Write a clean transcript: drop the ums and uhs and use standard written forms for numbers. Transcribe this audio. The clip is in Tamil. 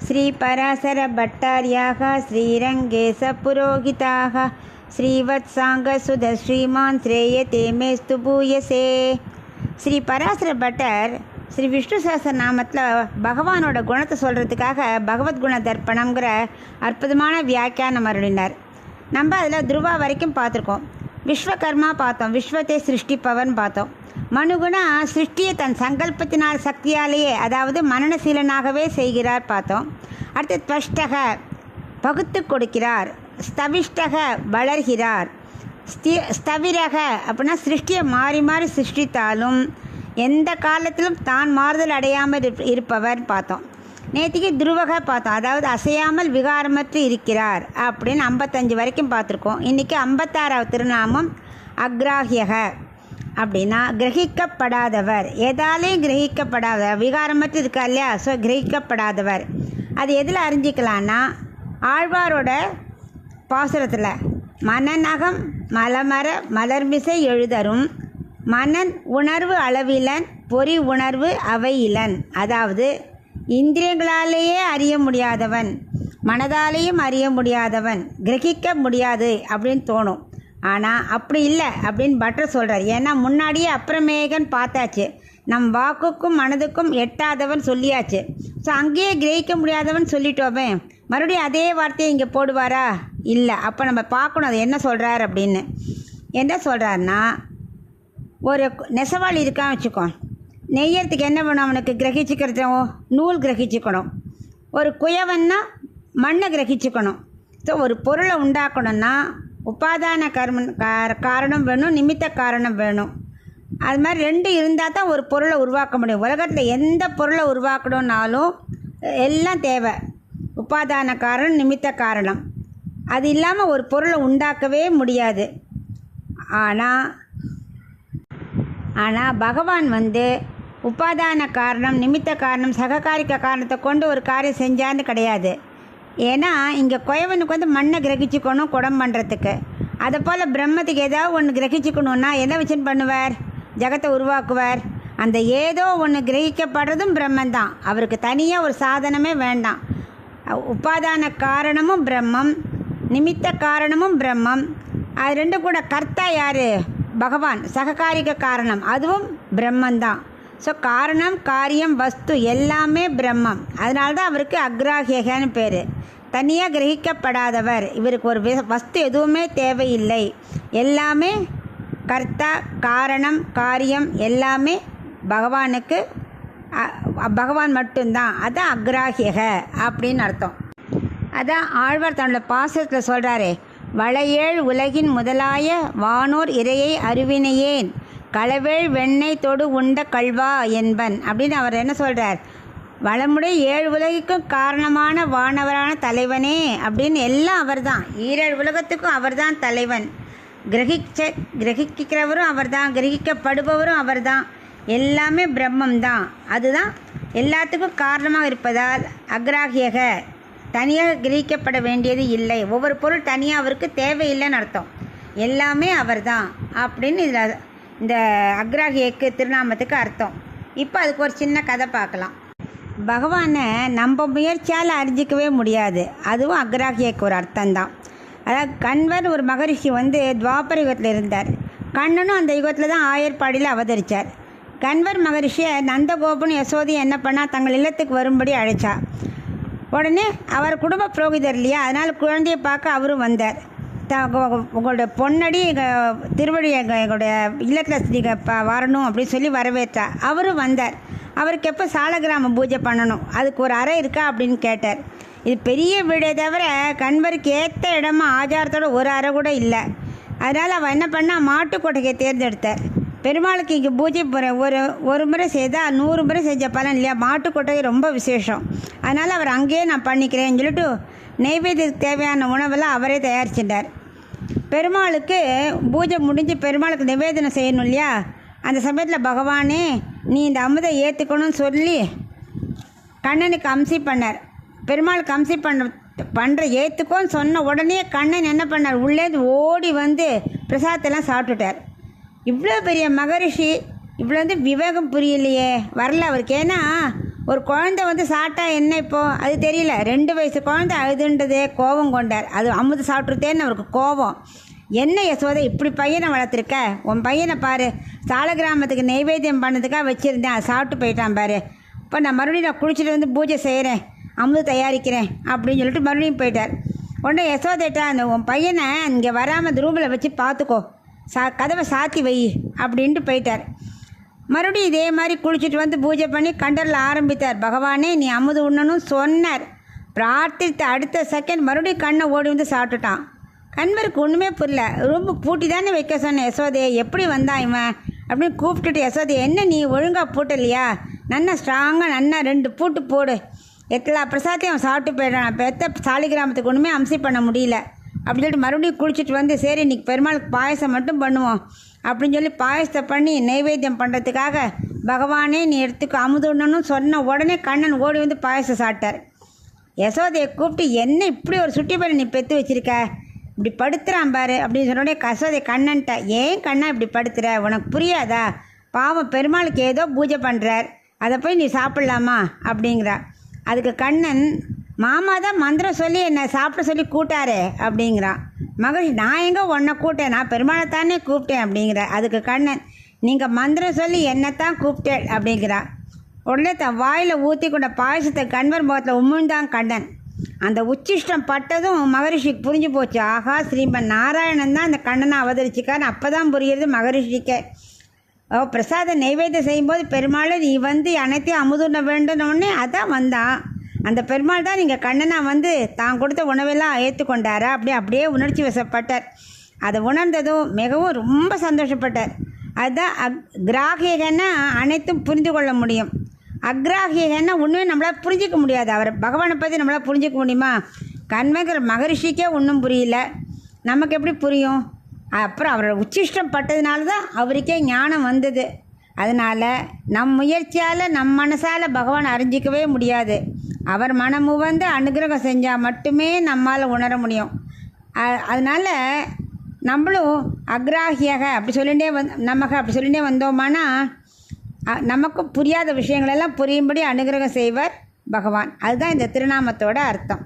श्रीपराशरभट्टार्याः श्रीरङ्गेशपुरोहिताः श्रीवत्साङ्गसुध श्रीमान् श्रेयते मेस्तु பூயசே. ஸ்ரீ பராசர பட்டர் ஸ்ரீ விஷ்ணு சஹஸ்ரநாமத்தில் பகவானோட குணத்தை சொல்கிறதுக்காக பகவத்குண தர்ப்பணங்கிற அற்புதமான வியாக்கியானம் அருளினார். நம்ம அதில் துருவா வரைக்கும் பார்த்துருக்கோம். விஸ்வகர்மா பார்த்தோம், விஸ்வத்தை சிருஷ்டிப்பவன் பார்த்தோம். மனுகுணா சிருஷ்டியை தன் சங்கல்பத்தினால் சக்தியாலேயே, அதாவது மனநசீலனாகவே செய்கிறார் பார்த்தோம். அடுத்து துவஷ்டக பகுத்து கொடுக்கிறார், ஸ்தவிஷ்டக வளர்கிறார், ஸ்தவிரக அப்படின்னா சிருஷ்டியை மாறி மாறி சிருஷ்டித்தாலும் எந்த காலத்திலும் தான் மாறுதல் அடையாமல் இருப்பவர் பார்த்தோம். நேற்றுக்கு துருவக பார்த்தோம், அதாவது அசையாமல் விகாரமற்று இருக்கிறார் அப்படின்னு 55 வரைக்கும் பார்த்துருக்கோம். இன்றைக்கி 56வது திருநாமம் அக்ராஹியக அப்படின்னா கிரகிக்கப்படாதவர், எதாலேயும் கிரகிக்கப்படாதவர், விகாரமற்று இருக்கா இல்லையா, ஸோ கிரகிக்கப்படாதவர். அது எதில் அறிஞ்சிக்கலான்னா ஆழ்வாரோட பாசுரத்தில் மனநகம் மலமர மலர்மிசை எழுதரும் மனன் உணர்வு அளவிலன் பொறி உணர்வு அவை இலன். அதாவது இந்திரியங்களாலேயே அறிய முடியாதவன், மனதாலேயும் அறிய முடியாதவன், கிரகிக்க முடியாது அப்படின்னு தோணும். ஆனால் அப்படி இல்லை அப்படின்னு பட்டர் சொல்கிறார். ஏன்னா முன்னாடியே அப்புறமேகன் பார்த்தாச்சு, நம் வாக்குக்கும் மனதுக்கும் எட்டாதவன் சொல்லியாச்சு. ஸோ அங்கேயே கிரகிக்க முடியாதவன் சொல்லிட்டோமே, மறுபடியும் அதே வார்த்தையை இங்கே போடுவாரா? இல்லை. அப்போ நம்ம பார்க்கணும் அது என்ன சொல்கிறார் அப்படின்னு. என்ன சொல்கிறாருன்னா, ஒரு நெசவாளி இருக்கான்னு வச்சுக்கோ, நெய்யறதுக்கு என்ன வேணும் அவனுக்கு? கிரகிச்சிக்கிறது நூல் கிரகிச்சிக்கணும். ஒரு குயவன்னா மண்ணை கிரகிச்சிக்கணும். ஸோ ஒரு பொருளை உண்டாக்கணும்னா உபாதான காரணம் வேணும், நிமித்த காரணம் வேணும். அது மாதிரி 2 இருந்தால் தான் ஒரு பொருளை உருவாக்க முடியும். உலகத்தில் எந்த பொருளை உருவாக்கணுன்னாலும் எல்லாம் தேவை, உபாதான காரணம் நிமித்த காரணம். அது இல்லாமல் ஒரு பொருளை உண்டாக்கவே முடியாது. ஆனால் பகவான் உபாதான காரணம் நிமித்த காரணம் சககாரிக்க காரணத்தை கொண்டு ஒரு காரியம் செஞ்சான்னு கிடையாது. ஏன்னா இங்கே குயவனுக்கு மண்ணை கிரகிச்சிக்கணும் குடம் பண்ணுறதுக்கு. அதை போல் பிரம்மத்துக்கு ஏதாவது ஒன்று கிரகிச்சிக்கணுன்னா என்ன வச்சுன்னு பண்ணுவார்? ஜகத்தை உருவாக்குவார். அந்த ஏதோ ஒன்று கிரகிக்கப்படுறதும் பிரம்மந்தான், அவருக்கு தனியாக ஒரு சாதனமே வேண்டாம். உபாதான காரணமும் பிரம்மம், நிமித்த காரணமும் பிரம்மம். அது 2 கூட கர்த்தா யார்? பகவான். சககாரிக காரணம் அதுவும் பிரம்மந்தான். ஸோ காரணம் காரியம் வஸ்து எல்லாமே பிரம்மம். அதனால தான் அவருக்கு அக்ராஹியகன்னு பேர். தனியாக கிரகிக்கப்படாதவர். இவருக்கு ஒரு வஸ்து எதுவுமே தேவையில்லை, எல்லாமே கர்த்தா காரணம் காரியம் எல்லாமே பகவானுக்கு, பகவான் மட்டும்தான். அதான் அக்ராஹியக அப்படின்னு அர்த்தம். அதான் ஆழ்வார் தன்னோட பாசத்தில் சொல்கிறாரே, வளையேழ் உலகின் முதலாய வானோர் இறையை அருவினையேன் களவேள் வெண்ணெய் தொடு உண்ட கல்வா என்பன் அப்படின்னு அவர் என்ன சொல்கிறார்? வளமுடைய 7 உலகிற்கும் காரணமான வானவரான தலைவனே அப்படின்னு எல்லாம் அவர் தான். 7 உலகத்துக்கும் அவர் தான் தலைவன். கிரகிக்கிறவரும் அவர் தான், கிரகிக்கப்படுபவரும் அவர் தான். எல்லாமே பிரம்மம் தான். அதுதான் எல்லாத்துக்கும் காரணமாக இருப்பதால் அக்ராஹியக, தனியாக கிரகிக்கப்பட வேண்டியது இல்லை. ஒவ்வொரு பொருள் தனியாக அவருக்கு தேவையில்லைன்னு அர்த்தம். எல்லாமே அவர் தான் அப்படின்னு இதில் இந்த அக்ராஹியக்கு திருநாமத்துக்கு அர்த்தம். இப்போ அதுக்கு ஒரு சின்ன கதை பார்க்கலாம். பகவானை நம்ம முயற்சியால் அறிஞ்சிக்கவே முடியாது, அதுவும் அக்ராஹியக்கு ஒரு அர்த்தம்தான். அதாவது கண்வர் ஒரு மகரிஷி துவாபர யுகத்தில் இருந்தார். கண்ணனும் அந்த யுகத்தில் தான் ஆயர்பாடியில் அவதரித்தார். கண்வர் மகரிஷியை நந்தகோபன் யசோதி என்ன பண்ணால் தங்கள் இல்லத்துக்கு வரும்படி அழைச்சா. உடனே அவர் குடும்ப புரோகிதர் இல்லையா, அதனால் குழந்தையை பார்க்க அவரும் வந்தார். உங்களோட பொன்னடி திருவடி எங்களுடைய இல்லத்தில் நீங்கள் வரணும் அப்படின்னு சொல்லி வரவேற்றா. அவரும் வந்தார். அவருக்கு எப்போ சாலகிராம பூஜை பண்ணணும், அதுக்கு ஒரு அறை இருக்கா அப்படின்னு கேட்டார். இது பெரிய வீடே தவிர கண்வருக்கு ஏற்ற இடமா ஆச்சாரத்தோட ஒரு அறை கூட இல்லை. அதனால் அவள் என்ன பண்ணால் மாட்டுக்கொட்டையை தேர்ந்தெடுத்தார். பெருமாளுக்கு இங்கே பூஜை ஒரு முறை செய்தால் 100 முறை செஞ்ச பலன் இல்லையா, மாட்டுக்கொட்டகை ரொம்ப விசேஷம். அதனால் அவர் அங்கேயே நான் பண்ணிக்கிறேன்னு சொல்லிட்டு நெய்வேத்தியத்துக்கு தேவையான உணவெல்லாம் அவரே தயாரிச்சிட்டார். பெருமாளுக்கு பூஜை முடிஞ்சு பெருமாளுக்கு நிவேதனம் செய்யணும் இல்லையா, அந்த சமயத்தில் பகவானே நீ இந்த அமுதை ஏற்றுக்கணும்னு சொல்லி கண்ணனுக்கு அம்சி பண்ணார். பெருமாளுக்கு அம்சி பண்ணுற ஏற்றுக்கோன்னு சொன்ன உடனே கண்ணன் என்ன பண்ணார்? உள்ளேருந்து ஓடி பிரசாதத்தெல்லாம் சாப்பிட்டுட்டார். இவ்வளோ பெரிய மகரிஷி இவ்வளோ விவேகம் புரியலையே, வரல அவருக்கு. ஏன்னா ஒரு குழந்தை வந்து சாப்பிட்டா என்ன இப்போது அது தெரியல. 2 வயசு குழந்தை அழுதுன்றதே கோபம் கொண்டார். அது அமுது சாப்பிட்ருத்தேன்னு அவருக்கு கோபம். என்ன யசோதை இப்படி பையனை வளர்த்துருக்க, உன் பையனை பாரு, சால கிராமத்துக்கு நெய்வேத்தியம் பண்ணதுக்காக வச்சுருந்தேன், அதை சாப்பிட்டு போயிட்டான் பாரு. இப்போ நான் மறுபடியும் குளிச்சுட்டு வந்து பூஜை செய்கிறேன், அமுது தயாரிக்கிறேன் அப்படின்னு சொல்லிட்டு மறுபடியும் போயிட்டார். உடனே யசோதைட்டா அந்த உன் பையனை இங்கே வராமல் ரூமில் வச்சு பார்த்துக்கோ, கதவை சாத்தி வை அப்படின்ட்டு போயிட்டார். மறுபடியும் இதே மாதிரி குளிச்சுட்டு வந்து பூஜை பண்ணி கண்டரில் ஆரம்பித்தார். பகவானே நீ அமுது உண்ணணும் சொன்னார். பிரார்த்தித்த அடுத்த செகண்ட் மறுபடியும் கண்ணை ஓடி வந்து சாப்பிட்டுட்டான். கண்வருக்கு ஒன்றுமே புரியல. ரொம்ப பூட்டி தானே வைக்க சொன்னேன் யசோதையை, எப்படி வந்தான் இவன் அப்படின்னு கூப்பிட்டுட்டு, யசோதையை என்ன நீ ஒழுங்காக பூட்டலையா, நல்லா ஸ்ட்ராங்காக நல்லா 2 பூட்டு போடு, எல்லா பிரசாத்தையும் அவன் சாப்பிட்டு போயிடான், அப்போ சாலி கிராமத்துக்கு ஒன்றுமே அம்சி பண்ண முடியல அப்படின்னு சொல்லிட்டு மறுபடியும் குளிச்சுட்டு வந்து சரி இன்றைக்கி பெருமாளுக்கு பாயசம் மட்டும் பண்ணுவோம் அப்படின்னு சொல்லி பாயசத்தை பண்ணி நைவேத்தியம் பண்ணுறதுக்காக பகவானே நீ எடுத்துக்க அமுதுன்னு சொன்ன உடனே கண்ணன் ஓடி வந்து பாயசம் சாப்பிட்டார். யசோதையை கூப்பிட்டு என்ன இப்படி ஒரு சுட்டி பையனை நீ பெற்று வச்சுருக்க, இப்படி படுத்துறான் பாரு அப்படின்னு சொன்னோடனே யசோதை கண்ணன்ட்ட ஏன் கண்ணா இப்படி படுத்துற, உனக்கு புரியாதா, பாவம் பெருமாளுக்கு ஏதோ பூஜை பண்ணுறார், அதை போய் நீ சாப்பிட்லாமா அப்படிங்கிறா. அதுக்கு கண்ணன் மாமா தான் மந்திரம் சொல்லி என்னை சாப்பிட சொல்லி கூட்டாரே அப்படிங்கிறான். மகரிஷி நான் எங்கே உன்னை கூட்டேன், நான் பெருமாளை தானே கூப்பிட்டேன் அப்படிங்கிற. அதுக்கு கண்ணன் நீங்கள் மந்திரம் சொல்லி என்னைத்தான் கூப்பிட்டேன் அப்படிங்கிறா. உடனே தன் வாயில் ஊற்றி கொண்ட பாயசத்தை கண்வர் முகத்தில் உமிழ்ந்தான் கண்ணன். அந்த உச்சிஷ்டம் பட்டதும் மகரிஷிக்கு புரிஞ்சு போச்சு, ஆகா ஸ்ரீமன் நாராயணன் தான் அந்த கண்ணனை அவதரிச்சிக்கான்னு. அப்போ தான் புரியுறது மகரிஷிக்கு. பிரசாத நைவேத்தியம் செய்யும்போது பெருமாள் நீ வந்து அனைத்தையும் அமுதுண்ண வேண்டுனோடனே அதான் வந்தான். அந்த பெருமாள் தான் நீங்கள் கண்ணனாக வந்து தான் கொடுத்த உணவெல்லாம் ஏற்றுக்கொண்டாரா அப்படியே உணர்ச்சி வசப்பட்டார். அதை உணர்ந்ததும் மிகவும் ரொம்ப சந்தோஷப்பட்டார். அதுதான் கிராகியகன்னா அனைத்தும் புரிந்து கொள்ள முடியும். அக்ராகியகன்னா ஒன்றுமே நம்மளால் புரிஞ்சிக்க முடியாது. அவரை பகவானை பற்றி நம்மளால் புரிஞ்சிக்க முடியுமா? கண்மைங்கிற மகரிஷிக்கே ஒன்றும் புரியல, நமக்கு எப்படி புரியும்? அப்புறம் அவரோட உச்சிஷ்டம் பட்டதுனால தான் அவருக்கே ஞானம் வந்தது. அதனால் நம் முயற்சியால் நம் மனசால் பகவான் அறிஞ்சிக்கவே முடியாது. அவர் மனமு வந்து அனுகிரகம் செஞ்சால் மட்டுமே நம்மால் உணர முடியும். அதனால் நம்மளும் அக்ராகியாக அப்படி சொல்லிகிட்டே நமக்கு அப்படி சொல்லிகிட்டே வந்தோமானா நமக்கும் புரியாத விஷயங்களெல்லாம் புரியும்படி அனுகிரகம் செய்வார் பகவான். அதுதான் இந்த திருநாமத்தோட அர்த்தம்.